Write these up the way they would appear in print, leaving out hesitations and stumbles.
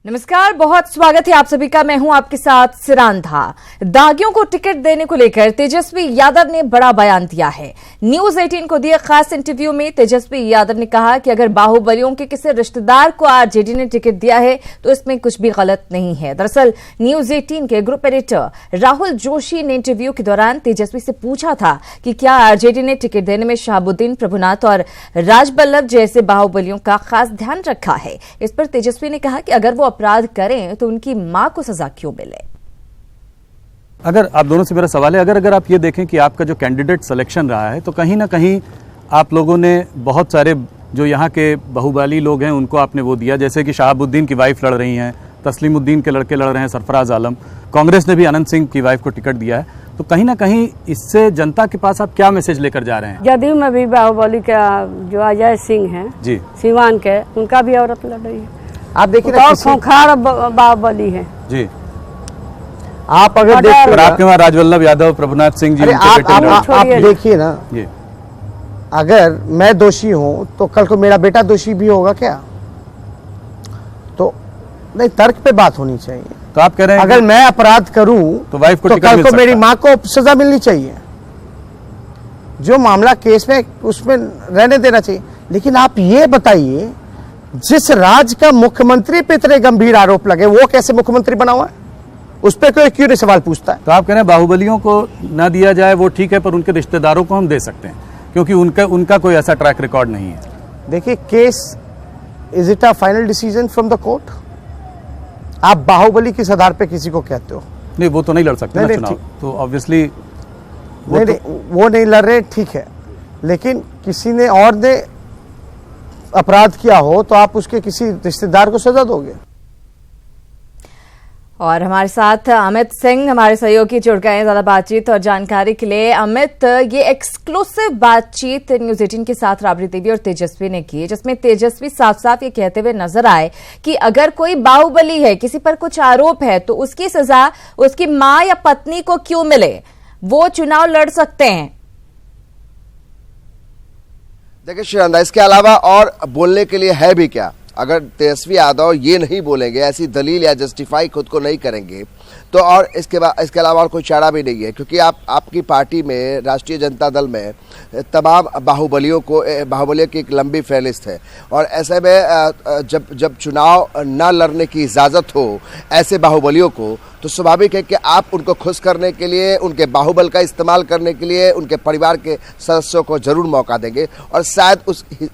नमस्कार, बहुत स्वागत है आप सभी का। मैं हूं आपके साथ सिरांधा। दागियों को टिकट देने को लेकर तेजस्वी यादव ने बड़ा बयान दिया है। न्यूज 18 को दिए खास इंटरव्यू में तेजस्वी यादव ने कहा कि अगर बाहुबलियों के किसी रिश्तेदार को आरजेडी ने टिकट दिया है तो इसमें कुछ भी गलत नहीं है। दरअसल न्यूज 18 के ग्रुप एडिटर राहुल जोशी ने इंटरव्यू के दौरान तेजस्वी से पूछा था कि क्या आरजेडी ने टिकट देने में शहाबुद्दीन प्रभुनाथ और राजबल्लभ जैसे बाहुबलियों का खास ध्यान रखा है। इस पर तेजस्वी ने कहा कि अगर वो अपराध करें तो उनकी मां को सजा क्यों मिले। अगर आप दोनों से मेरा सवाल है, अगर आप ये देखें कि आपका जो कैंडिडेट सिलेक्शन रहा है तो कहीं ना कहीं आप लोगों ने बहुत सारे जो यहाँ के बाहुबली लोग हैं उनको आपने वो दिया, जैसे कि शहाबुद्दीन की वाइफ लड़ रही हैं, तस्लीमुद्दीन के लड़के लड़ रहे हैं, सरफराज आलम। कांग्रेस ने भी अनंत सिंह की वाइफ को टिकट दिया है। तो कहीं ना कहीं इससे जनता के पास आप क्या मैसेज लेकर जा रहे हैं? जदयू में भी बाहुबली का जो अजय सिंह है जी सीवान के, उनका भी औरत लड़ रही है। आप देखिए ना, खूंखार बाहुबली है जी। आप अगर देखिए, आपके वहाँ राजवल्लभ यादव, प्रभुनाथ सिंह जी, आप देखिए ना, अगर मैं दोषी हूं तो कल को मेरा बेटा दोषी भी होगा क्या? तो नहीं, तर्क पे बात होनी चाहिए। तो आप कह रहे हैं अगर मैं अपराध करूं तो वाइफ को तो कल को मेरी मां को सजा मिलनी चाहिए। जो मामला केस में उसमें रहने देना चाहिए। लेकिन आप ये बताइए, जिस राज्य का मुख्यमंत्री पे इतने गंभीर आरोप लगे वो कैसे मुख्यमंत्री बना हुआ है? उस पर कोई क्यों नहीं सवाल पूछता है? तो आप कह रहे हैं बाहुबलियों को ना दिया जाए वो ठीक है, पर उनके रिश्तेदारों को हम दे सकते हैं क्योंकि उनका कोई ऐसा ट्रैक रिकॉर्ड नहीं है। देखिए, case is it a final decision from the court? आप बाहुबली किस आधार पे किसी को कहते हो? नहीं, वो तो नहीं लड़ सकते ना चुनाव, तो ऑब्वियसली वो नहीं लड़ रहे, ठीक है। लेकिन किसी ने और ने अपराध किया हो तो आप उसके किसी रिश्तेदार को सजा दोगे? और हमारे साथ अमित सिंह हमारे सहयोगी जुड़ गए हैं ज्यादा बातचीत और जानकारी के लिए। अमित, ये एक्सक्लूसिव बातचीत न्यूज 18 के साथ राबड़ी देवी और तेजस्वी ने की, जिसमें तेजस्वी साफ साफ ये कहते हुए नजर आए कि अगर कोई बाहुबली है, किसी पर कुछ आरोप है, तो उसकी सजा उसकी मां या पत्नी को क्यों मिले, वो चुनाव लड़ सकते हैं। देखिए श्रीनंदा, इसके अलावा और बोलने के लिए है भी क्या? अगर तेजस्वी यादव ये नहीं बोलेंगे, ऐसी दलील या जस्टिफाई खुद को नहीं करेंगे, तो और इसके अलावा और कोई चारा भी नहीं है। क्योंकि आपकी पार्टी में, राष्ट्रीय जनता दल में तमाम बाहुबलियों की एक लंबी फहरिस्त है। और ऐसे में जब चुनाव न लड़ने की इजाज़त हो ऐसे बाहुबलियों को, तो स्वाभाविक है कि आप उनको खुश करने के लिए, उनके बाहुबल का इस्तेमाल करने के लिए उनके परिवार के सदस्यों को जरूर मौका देंगे। और शायद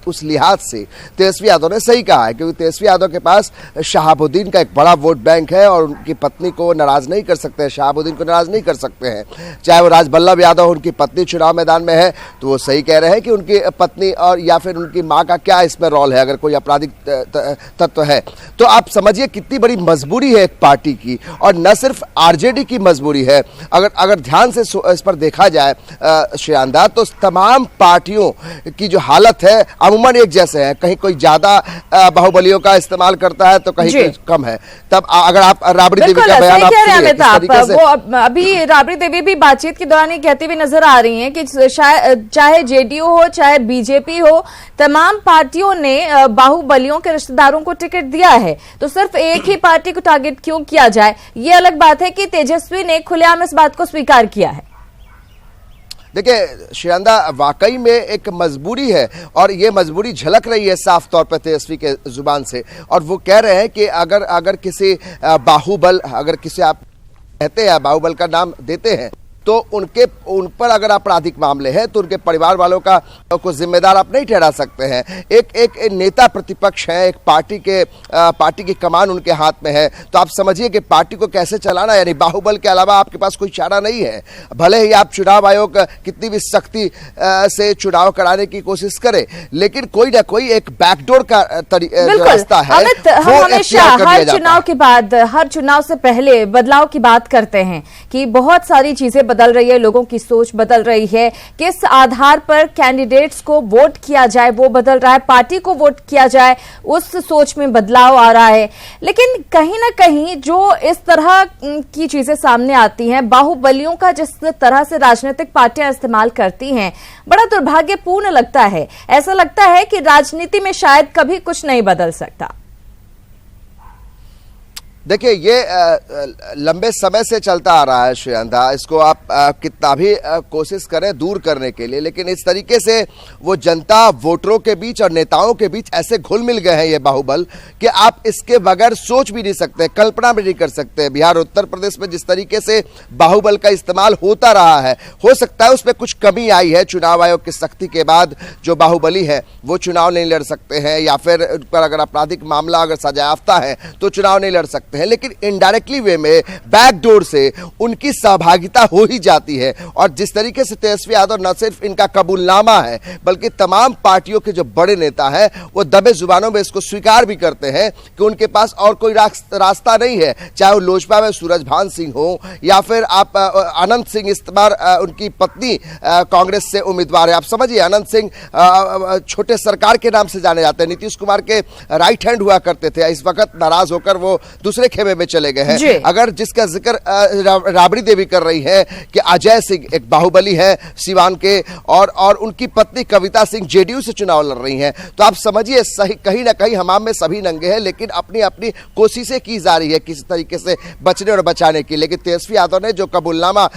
उस लिहाज से तेजस्वी यादव ने सही कहा है, क्योंकि तेजस्वी यादव के पास शहाबुद्दीन का एक बड़ा वोट बैंक है और उनकी पत्नी को नाराज नहीं कर सकते हैं, शहाबुद्दीन को नाराज नहीं कर सकते हैं। चाहे वो राजबल्लभ यादव, उनकी पत्नी चुनाव मैदान में है, तो वो सही कह रहे हैं कि उनकी पत्नी और या फिर उनकी माँ का क्या इसमें रोल है अगर कोई आपराधिक तत्व है। तो आप समझिए कितनी बड़ी मजबूरी है एक पार्टी की, और न सिर्फ आरजेडी की मजबूरी है। अगर ध्यान से इस पर देखा जाए श्रीनंदा, तो तमाम पार्टियों की जो हालत है अमूमन एक जैसे है। कहीं कोई ज्यादा बाहुबलियों का इस्तेमाल करता है तो कहीं कम है। तब अगर आप राबड़ी देवी का बयान वो अभी राबड़ी देवी भी बातचीत के दौरान ये कहती हुई नजर आ रही हैं कि चाहे जेडीयू हो चाहे बीजेपी हो, तमाम पार्टियों ने बाहुबलियों के रिश्तेदारों को टिकट दिया है, तो सिर्फ एक ही पार्टी को टारगेट क्यों किया जाए? ये अलग बात है कि तेजस्वी ने खुलेआम इस बात को स्वीकार किया है। देखिए श्रीनंदा, वाकई में एक मजबूरी है और ये मजबूरी झलक रही है साफ तौर पर तेजस्वी के जुबान से। और वो कह रहे हैं कि अगर किसी बाहुबल, अगर किसी आप कहते हैं बाहुबल का नाम देते हैं, तो उन पर अगर आपराधिक मामले हैं तो उनके परिवार वालों को जिम्मेदार आप नहीं ठहरा सकते हैं। एक नेता प्रतिपक्ष है, एक पार्टी की कमान उनके हाथ में है, तो आप समझिए कि पार्टी को कैसे चलाना। यानी बाहुबल के अलावा आपके पास कोई चारा नहीं है। भले ही आप चुनाव आयोग कितनी भी सख्ती से चुनाव कराने की कोशिश करे, लेकिन कोई ना कोई एक बैकडोर का रास्ता है। हम हमेशा हर चुनाव के बाद, हर चुनाव से पहले बदलाव की बात करते हैं कि बहुत सारी चीजें बदल रही है, लोगों की सोच बदल रही है, किस आधार पर कैंडिडेट्स को वोट किया जाए वो बदल रहा है, पार्टी को वोट किया जाए उस सोच में बदलाव आ रहा है। लेकिन कहीं ना कहीं जो इस तरह की चीजें सामने आती हैं, बाहुबलियों का जिस तरह से राजनीतिक पार्टियां इस्तेमाल करती हैं, बड़ा दुर्भाग्यपूर्ण लगता है। ऐसा लगता है कि राजनीति में शायद कभी कुछ नहीं बदल सकता। देखिए, ये लंबे समय से चलता आ रहा है श्रेयांधा। इसको आप कितना भी कोशिश करें दूर करने के लिए, लेकिन इस तरीके से वो जनता वोटरों के बीच और नेताओं के बीच ऐसे घुल मिल गए हैं ये बाहुबल कि आप इसके बगैर सोच भी नहीं सकते, कल्पना भी नहीं कर सकते। बिहार उत्तर प्रदेश में जिस तरीके से बाहुबल का इस्तेमाल होता रहा है, हो सकता है उसमें कुछ कमी आई है। चुनाव आयोग की सख्ती के बाद जो बाहुबली है वो चुनाव नहीं लड़ सकते हैं, या फिर उन पर अगर आपराधिक मामला अगर सजायाफ्ता है तो चुनाव नहीं लड़ सकते हैं। लेकिन इनडायरेक्टली वे में बैकडोर से उनकी सहभागिता हो ही जाती है। और जिस तरीके से तेजस्वी यादव न सिर्फ इनका कबूलनामा है, बल्कि तमाम पार्टियों के जो बड़े नेता हैं वो दबे जुबानों में इसको स्वीकार भी करते हैं कि उनके पास और कोई रास्ता नहीं है। चाहे वो लोजपा में सूरजभान सिंह हो, या फिर आप अनंत सिंह इस बार उनकी पत्नी कांग्रेस से उम्मीदवार है। आप समझिए, अनंत सिंह छोटे सरकार के नाम से जाने जाते हैं, नीतीश कुमार के राइट हैंड हुआ करते थे। इस वक्त नाराज होकर वो दूसरे खेमे में चले गए हैं। अगर जिसका जिक्र राबड़ी देवी कर रही है कि अजय सिंह एक बाहुबली है सीवान के, और उनकी पत्नी कविता सिंह जेडीयू से चुनाव लड़ रही हैं, तो आप समझिए सही कहीं ना कहीं हमाम में सभी नंगे हैं, लेकिन अपनी अपनी कोशिशें की जा रही है किसी तरीके से बचने और बचाने की। लेकिन तेजस्वी यादव ने जो कबूलनामा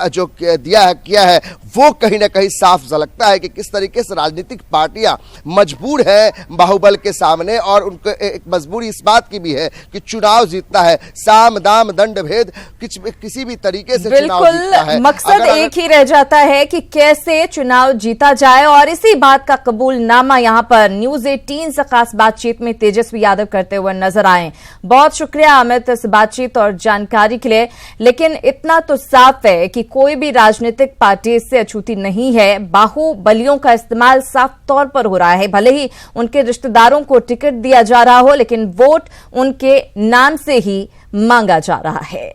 जो किया है वो कहीं ना कहीं साफ झलकता है कि किस तरीके से राजनीतिक पार्टियां मजबूर है बाहुबल के सामने। और उनको एक मजबूरी इस बात की भी है कि चुनाव जीतना है, साम दाम दंड भेद किसी भी तरीके से चुनाव जीतना है। मकसद एक ही रह जाता है कि कैसे चुनाव जीता जाए, और इसी बात का कबूलनामा यहां पर न्यूज 18 से खास बातचीत में तेजस्वी यादव करते हुए नजर आए। बहुत शुक्रिया अमित इस बातचीत और जानकारी के लिए। लेकिन इतना तो साफ है कि कोई भी राजनीतिक पार्टी इससे अछूती नहीं है। बाहुबलियों का इस्तेमाल साफ तौर पर हो रहा है। भले ही उनके रिश्तेदारों को टिकट दिया जा रहा हो, लेकिन वोट उनके नाम से ही मांगा जा रहा है।